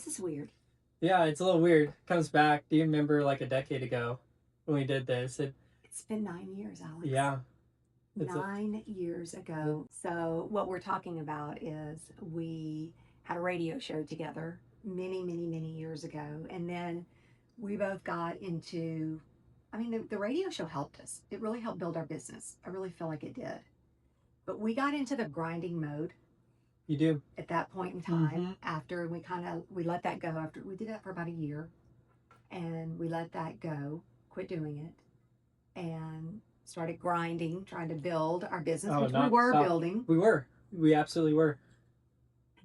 This is weird. Yeah, it's a little weird. Comes back. Do you remember like a decade ago when we did this? It's been 9 years, Alex. Yeah. 9 years ago. So, what we're talking about is we had a radio show together many, many, many years ago. And then we both got into, the radio show helped us. It really helped build our business. I really feel like it did. But we got into the grinding mode. You do. At that point in time, after we let that go. After we did that for about a year, and we let that go, quit doing it, and started grinding, trying to build our business, which we were building. We absolutely were.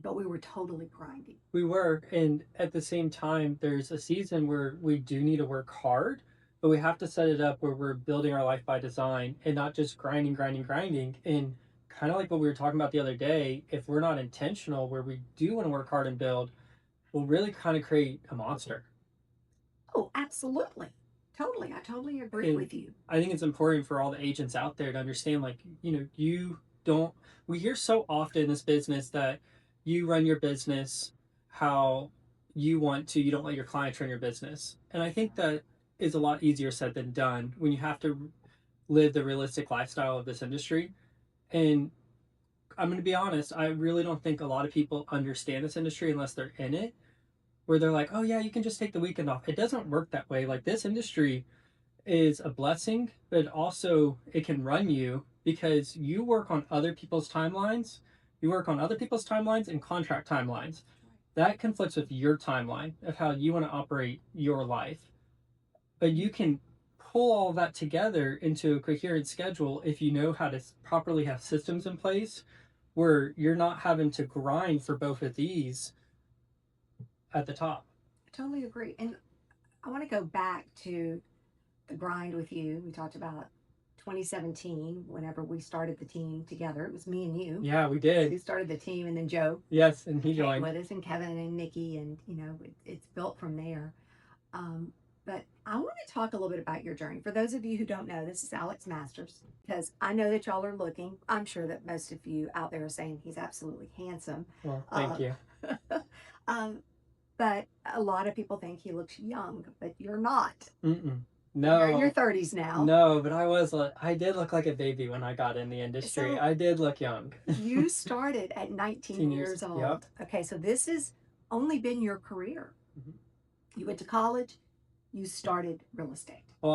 But we were totally grinding. We were, and at the same time, there's a season where we do need to work hard, but we have to set it up where we're building our life by design and not just grinding. And kind of like what we were talking about the other day, if we're not intentional where we do want to work hard and build, we'll really kind of create a monster. Oh, absolutely. Totally. I totally agree with you. I think it's important for all the agents out there to understand, like, we hear so often in this business that you run your business how you want to, you don't let your clients run your business. And I think that is a lot easier said than done when you have to live the realistic lifestyle of this industry. And I'm going to be honest, I really don't think a lot of people understand this industry unless they're in it, where they're like, oh yeah, you can just take the weekend off. It doesn't work that way. Like, this industry is a blessing, but also it can run you because you work on other people's timelines. You work on other people's timelines and contract timelines. That conflicts with your timeline of how you want to operate your life. But you can pull all that together into a coherent schedule if you know how to properly have systems in place where you're not having to grind for both of these at the top. I totally agree. And I want to go back to the grind with you. We talked about 2017, whenever we started the team together. It was me and you. Yeah, we did. We started the team, and then Joe. Yes, and he joined with us, and Kevin and Nikki, and it's built from there. But I want to talk a little bit about your journey. For those of you who don't know, this is Alex Masters, because I know that y'all are looking. I'm sure that most of you out there are saying he's absolutely handsome. Well, thank you. But a lot of people think he looks young, but you're not. No. You're in your 30s now. No, but I did look like a baby when I got in the industry. So I did look young. You started at 19 years old. Yep. Okay, so this has only been your career. You went to college. You started real estate. Well,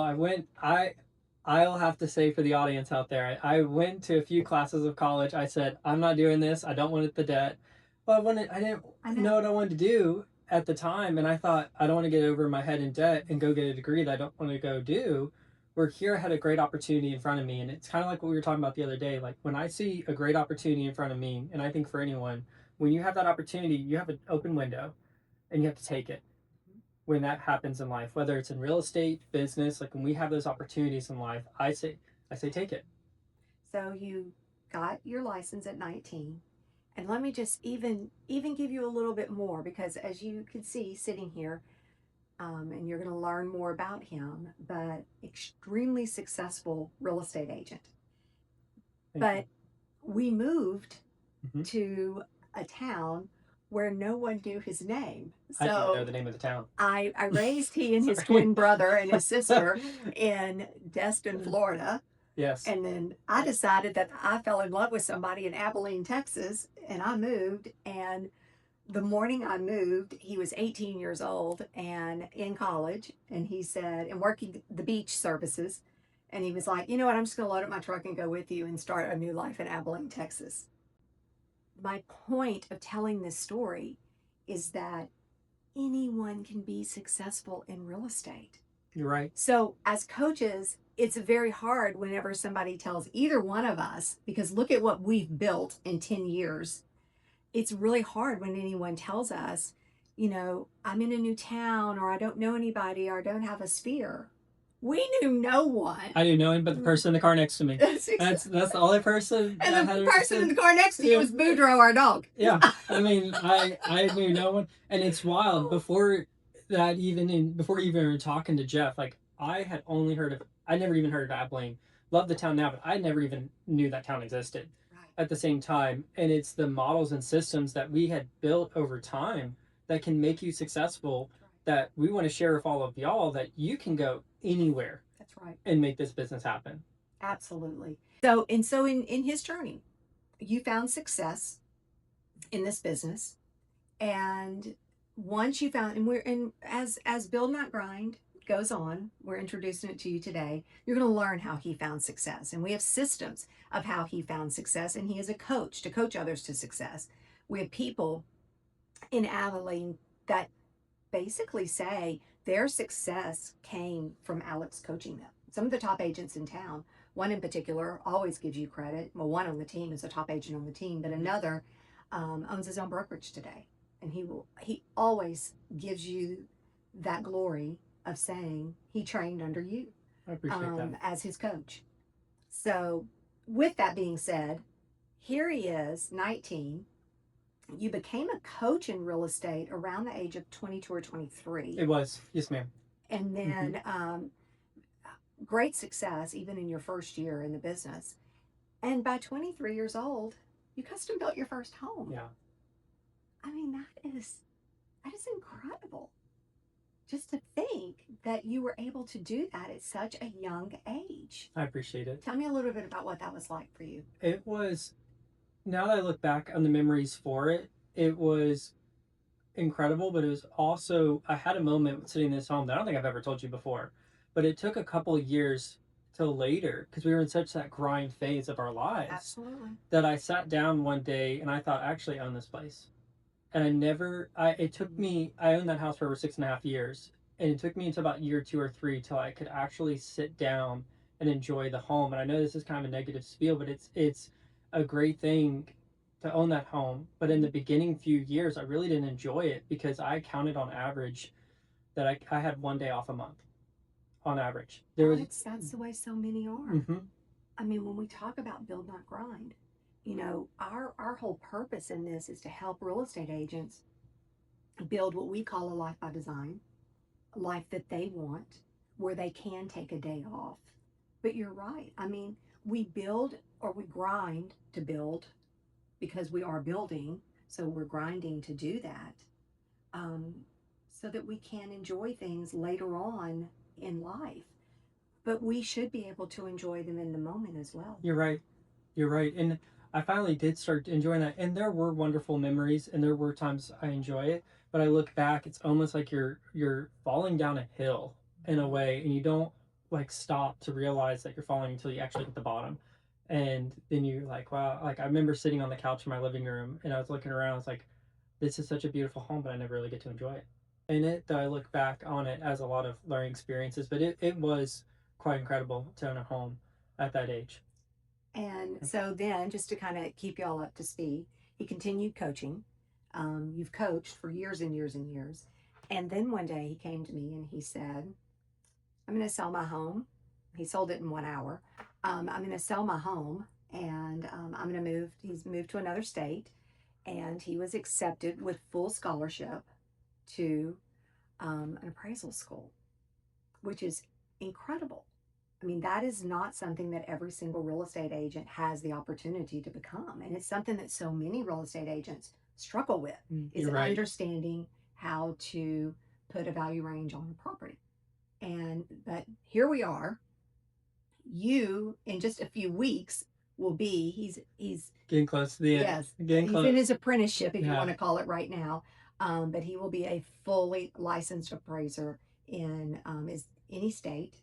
I'll have to say for the audience out there, I went to a few classes of college. I said, I'm not doing this. I don't want the debt. Well, I didn't know what I wanted to do at the time, and I thought, I don't want to get over my head in debt and go get a degree that I don't want to go do. Where here I had a great opportunity in front of me, and it's kind of like what we were talking about the other day. Like, when I see a great opportunity in front of me, and I think for anyone, when you have that opportunity, you have an open window, and you have to take it. When that happens in life, whether it's in real estate, business, like when we have those opportunities in life, I say take it. So you got your license at 19. And let me just even give you a little bit more, because as you can see sitting here, and you're going to learn more about him, but extremely successful real estate agent. But we moved to a town where no one knew his name. So I didn't know the name of the town. I raised he and his twin brother and his sister in Destin, Florida. Yes. And then I decided that I fell in love with somebody in Abilene, Texas, and I moved. And the morning I moved, he was 18 years old and in college. And he said, and working the beach services. And he was like, you know what, I'm just going to load up my truck and go with you and start a new life in Abilene, Texas. My point of telling this story is that anyone can be successful in real estate. You're right. So as coaches, it's very hard whenever somebody tells either one of us, because look at what we've built in 10 years. It's really hard when anyone tells us, I'm in a new town, or I don't know anybody, or I don't have a sphere. We knew no one. I knew no one but the person in the car next to me. That's the only person. And the person in the car next to you was Boudreaux, our dog. Yeah, I mean, I knew no one, and it's wild. Before you were talking to Jeff, like I never even heard of Abilene. Love the town now, but I never even knew that town existed. Right. At the same time, and it's the models and systems that we had built over time that can make you successful, that we want to share with all of y'all, that you can go anywhere That's right. and make this business happen. Absolutely. So in his journey, you found success in this business, and once you found, and we're in, as Build Not Grind goes on, we're introducing it to you today. You're going to learn how he found success, and we have systems of how he found success, and he is a coach to coach others to success. We have people in Abilene that basically say their success came from Alex coaching them. Some of the top agents in town, one in particular, always gives you credit. Well, one on the team is a top agent on the team, but another owns his own brokerage today, and he always gives you that glory of saying he trained under you I appreciate that. as his coach. So, with that being said, here he is, 19. You became a coach in real estate around the age of 22 or 23. It was, yes, ma'am. And then great success even in your first year in the business. And by 23 years old, you custom built your first home. Yeah. I mean, that is incredible. Just to think that you were able to do that at such a young age. I appreciate it. Tell me a little bit about what that was like for you. It was, now that I look back on the memories for it, it was incredible, but it was also, I had a moment sitting in this home that I don't think I've ever told you before, but it took a couple of years till later, because we were in such that grind phase of our lives. Absolutely. That I sat down one day and I thought, I actually own this place. And it took me, I owned that house for over 6.5 years. And it took me until about year 2 or 3 till I could actually sit down and enjoy the home. And I know this is kind of a negative spiel, but it's a great thing to own that home. But in the beginning few years, I really didn't enjoy it because I counted on average that I had 1 day off a month on average. That's the way so many are. Mm-hmm. I mean, when we talk about Build Not Grind, you know, our whole purpose in this is to help real estate agents build what we call a life by design, a life that they want, where they can take a day off. But you're right. I mean, we build or we grind to build because we are building, so we're grinding to do that, so that we can enjoy things later on in life. But we should be able to enjoy them in the moment as well. You're right. You're right. And I finally did start enjoying that. And there were wonderful memories and there were times I enjoy it. But I look back, it's almost like you're falling down a hill in a way, and you don't like stop to realize that you're falling until you actually hit the bottom. And then you're like, wow, like I remember sitting on the couch in my living room and I was looking around, I was like, this is such a beautiful home, but I never really get to enjoy it. And I look back on it as a lot of learning experiences, but it was quite incredible to own a home at that age. And so then, just to kind of keep y'all up to speed, he continued coaching. You've coached for years and years and years. And then one day he came to me and he said, I'm going to sell my home. He sold it in 1 hour. I'm going to sell my home and I'm going to move. He's moved to another state, and he was accepted with full scholarship to an appraisal school, which is incredible. I mean, that is not something that every single real estate agent has the opportunity to become. And it's something that so many real estate agents struggle with, is You're right. understanding how to put a value range on a property. But here we are. You, in just a few weeks, will be, he's Getting close to the end. yes, Getting he's close. in his apprenticeship, if you Yeah. want to call it right now. But he will be a fully licensed appraiser in any state.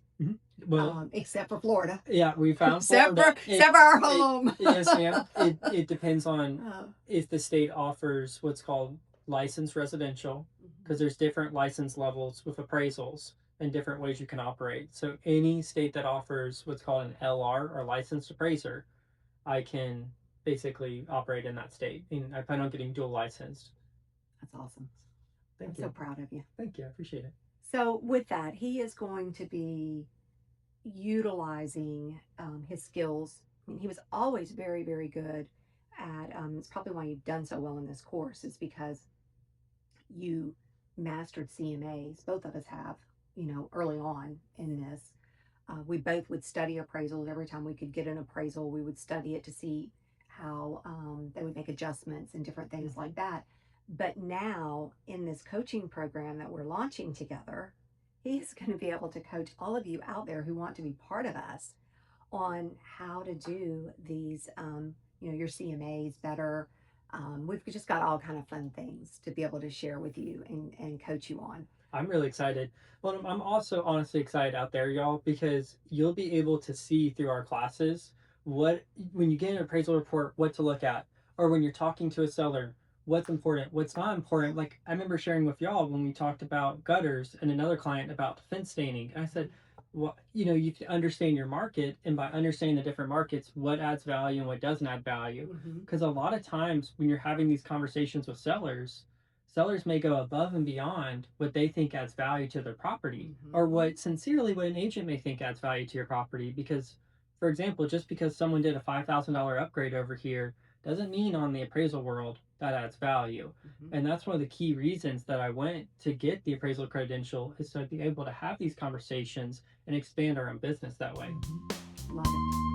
Well, Except for Florida. yeah, we found Except Florida. for our home. Yes, ma'am. It depends on Oh, if the state offers what's called licensed residential, because there's different license levels with appraisals and different ways you can operate. So any state that offers what's called an LR or licensed appraiser, I can basically operate in that state. And I plan on getting dual licensed. that's awesome. Thank I'm you. so proud of you. Thank you. I appreciate it. So with that, he is going to be utilizing his skills. I mean, he was always very, very good at. It's probably why you've done so well in this course, is because you mastered CMAs. Both of us have, early on in this. We both would study appraisals every time we could get an appraisal. We would study it to see how they would make adjustments and different things like that. But now in this coaching program that we're launching together, he is going to be able to coach all of you out there who want to be part of us on how to do these, your CMAs better. We've just got all kind of fun things to be able to share with you and coach you on. I'm really excited. Well, I'm also honestly excited out there, y'all, because you'll be able to see through our classes what, when you get an appraisal report, what to look at, or when you're talking to a seller, what's important, what's not important. Like I remember sharing with y'all when we talked about gutters and another client about fence staining. And I said, well, you have to understand your market, and by understanding the different markets, what adds value and what doesn't add value. Mm-hmm. Because a lot of times when you're having these conversations with sellers may go above and beyond what they think adds value to their property, or what an agent may think adds value to your property. Because, for example, just because someone did a $5,000 upgrade over here doesn't mean on the appraisal world that adds value. And that's one of the key reasons that I went to get the appraisal credential, is to be able to have these conversations and expand our own business that way. Love it.